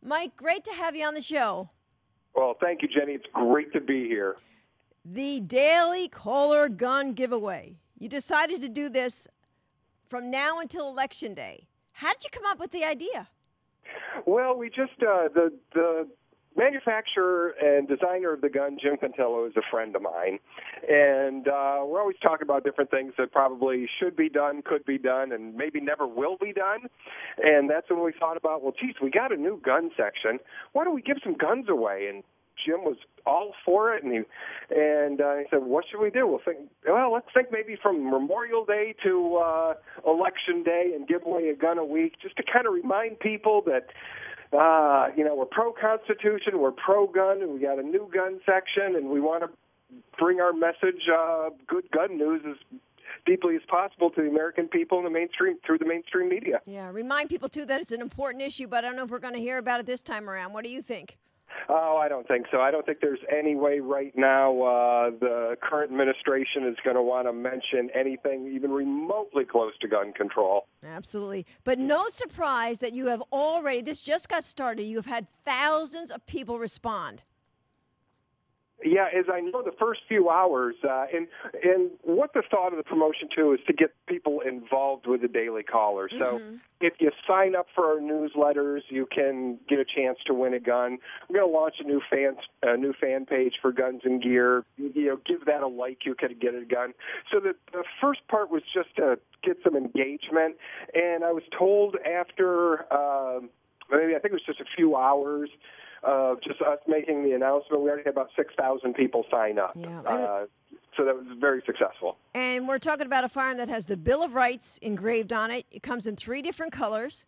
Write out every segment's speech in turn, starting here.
Mike, great to have you on the show. Well, thank you, Jenny. It's great to be here. The Daily Caller Gun Giveaway. You decided to do this from now until Election Day. How did you come up with the idea? Well, we just, the manufacturer and designer of the gun, Jim Pantello, is a friend of mine. And we're always talking about different things that probably should be done, could be done, and maybe never will be done. And that's when we thought about, well, geez, we got a new gun section. Why don't we give some guns away? And Jim was all for it, and he said, "What should we do?" Let's think maybe from Memorial Day to Election Day, and give away a gun a week, just to kind of remind people that we're pro-Constitution, we're pro-gun, and we got a new gun section, and we want to bring our message, good gun news, as deeply as possible to the American people in the mainstream through the mainstream media. Yeah, remind people too that it's an important issue, but I don't know if we're going to hear about it this time around. What do you think? Oh, I don't think so. I don't think there's any way right now the current administration is going to want to mention anything even remotely close to gun control. Absolutely. But no surprise that you have already, this just got started, you have had thousands of people respond. Yeah, as I know, the first few hours, and what the thought of the promotion, too, is to get people involved with the Daily Caller. So if you sign up for our newsletters, you can get a chance to win a gun. We're going to launch a new fan page for Guns and Gear. Give that a like, you could get a gun. So the first part was just to get some engagement, and I was told after, maybe I think it was just a few hours, just us making the announcement, we already had about 6,000 people sign up. Yeah. So that was very successful. And we're talking about a firearm that has the Bill of Rights engraved on it. It comes in 3 different colors.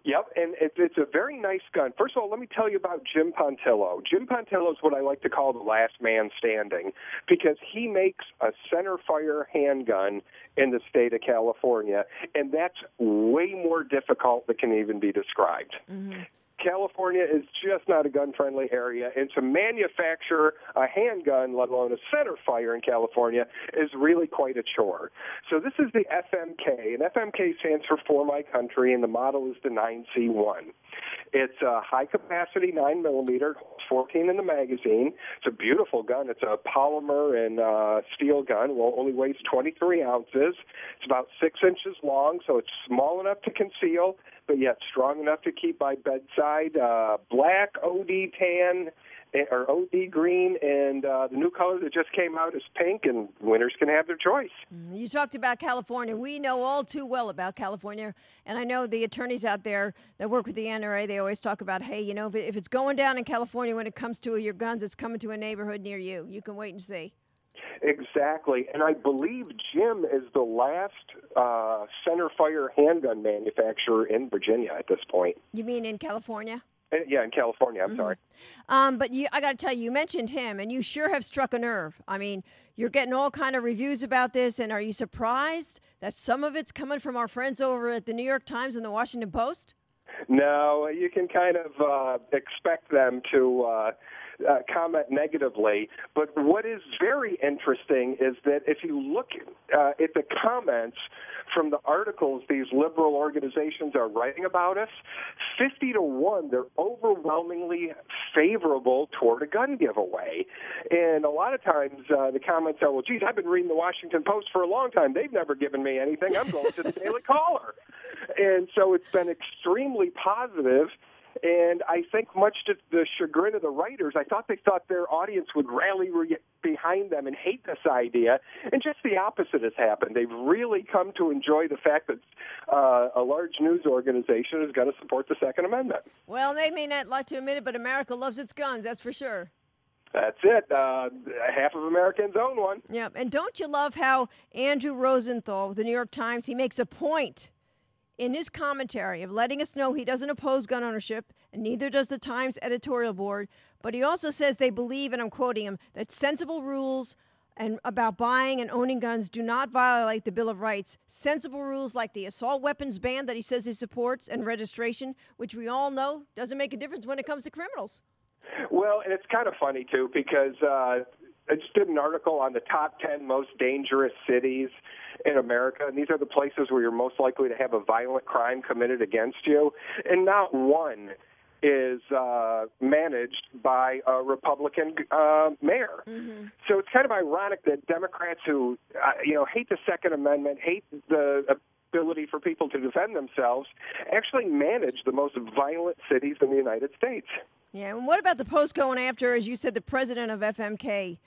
Yep, and it's a very nice gun. First of all, let me tell you about Jim Pantello. Jim Pantello is what I like to call the last man standing, because he makes a center-fire handgun in the state of California, and that's way more difficult than can even be described. Mm-hmm. California is just not a gun-friendly area, and to manufacture a handgun, let alone a center fire in California, is really quite a chore. So this is the FMK, and FMK stands for My Country, and the model is the 9C1. It's a high-capacity 9mm, 14 in the magazine. It's a beautiful gun. It's a polymer and steel gun. Well, it only weighs 23 ounces. It's about 6 inches long, so it's small enough to conceal, but yet strong enough to keep by bedside. Black, OD tan, or OD green, and the new color that just came out is pink, and winners can have their choice. You talked about California. We know all too well about California, and I know the attorneys out there that work with the NRA, they always talk about, hey, if it's going down in California when it comes to your guns, it's coming to a neighborhood near you. You can wait and see. Exactly, and I believe Jim is the last center-fire handgun manufacturer in Virginia at this point. You mean in California? Yeah, in California, I'm sorry. But I got to tell you, you mentioned him, and you sure have struck a nerve. I mean, you're getting all kind of reviews about this, and are you surprised that some of it's coming from our friends over at the New York Times and the Washington Post? No, you can kind of expect them to comment negatively. But what is very interesting is that if you look at the comments from the articles these liberal organizations are writing about us, 50-1, they're overwhelmingly favorable toward a gun giveaway. And a lot of times the comments are, well, geez, I've been reading the Washington Post for a long time. They've never given me anything. I'm going to the Daily Caller. And so it's been extremely positive. And I think much to the chagrin of the writers, they thought their audience would rally behind them and hate this idea. And just the opposite has happened. They've really come to enjoy the fact that a large news organization is going to support the Second Amendment. Well, they may not like to admit it, but America loves its guns, that's for sure. That's it. Half of Americans own one. Yeah, and don't you love how Andrew Rosenthal of the New York Times, he makes a point in his commentary of letting us know he doesn't oppose gun ownership, and neither does the Times editorial board, but he also says they believe, and I'm quoting him, that sensible rules and about buying and owning guns do not violate the Bill of Rights. Sensible rules like the assault weapons ban that he says he supports and registration, which we all know doesn't make a difference when it comes to criminals. Well, and it's kind of funny, too, because I just did an article on the top 10 most dangerous cities in America, and these are the places where you're most likely to have a violent crime committed against you, and not one is managed by a Republican mayor. Mm-hmm. So it's kind of ironic that Democrats who, hate the Second Amendment, hate the ability for people to defend themselves, actually manage the most violent cities in the United States. Yeah, and what about the Post going after, as you said, the president of FMK,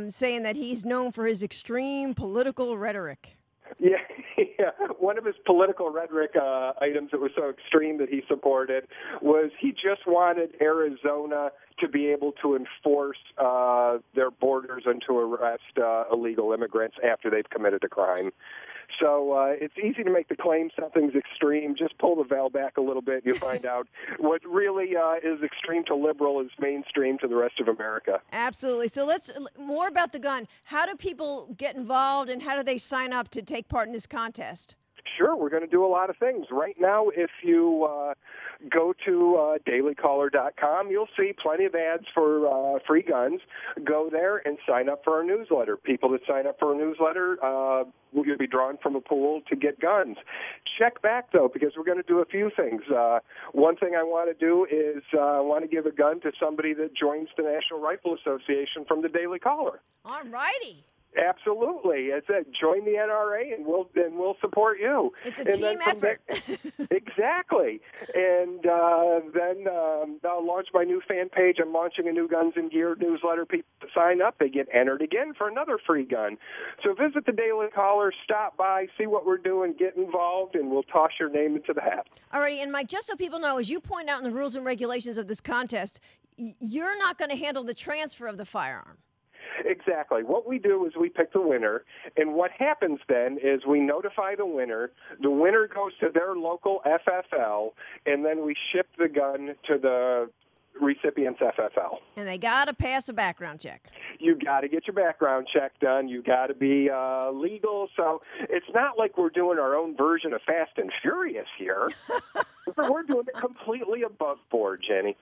saying that he's known for his extreme political rhetoric? Yeah, yeah. One of his political rhetoric items that was so extreme that he supported was he just wanted Arizona to be able to enforce their borders and to arrest illegal immigrants after they've committed a crime. So it's easy to make the claim something's extreme. Just pull the veil back a little bit, you find out what really is extreme to liberal is mainstream to the rest of America. Absolutely. So let's more about the gun. How do people get involved, and how do they sign up to take part in this contest? Sure, we're going to do a lot of things. Right now, if you go to dailycaller.com, you'll see plenty of ads for free guns. Go there and sign up for our newsletter. People that sign up for our newsletter will be drawn from a pool to get guns. Check back, though, because we're going to do a few things. One thing I want to do is I want to give a gun to somebody that joins the National Rifle Association from the Daily Caller. All righty. Absolutely. It's join the NRA and we'll support you. It's a team effort. Exactly. And then I'll launch my new fan page. I'm launching a new Guns and Gear newsletter. People sign up, they get entered again for another free gun. So visit the Daily Caller, stop by, see what we're doing, get involved, and we'll toss your name into the hat. All righty. And Mike, just so people know, as you point out in the rules and regulations of this contest, you're not going to handle the transfer of the firearm. Exactly. What we do is we pick the winner, and what happens then is we notify the winner. The winner goes to their local FFL, and then we ship the gun to the recipient's FFL. And they got to pass a background check. You got to get your background check done. You got to be legal. So it's not like we're doing our own version of Fast and Furious here. We're doing it completely above board, Jenny.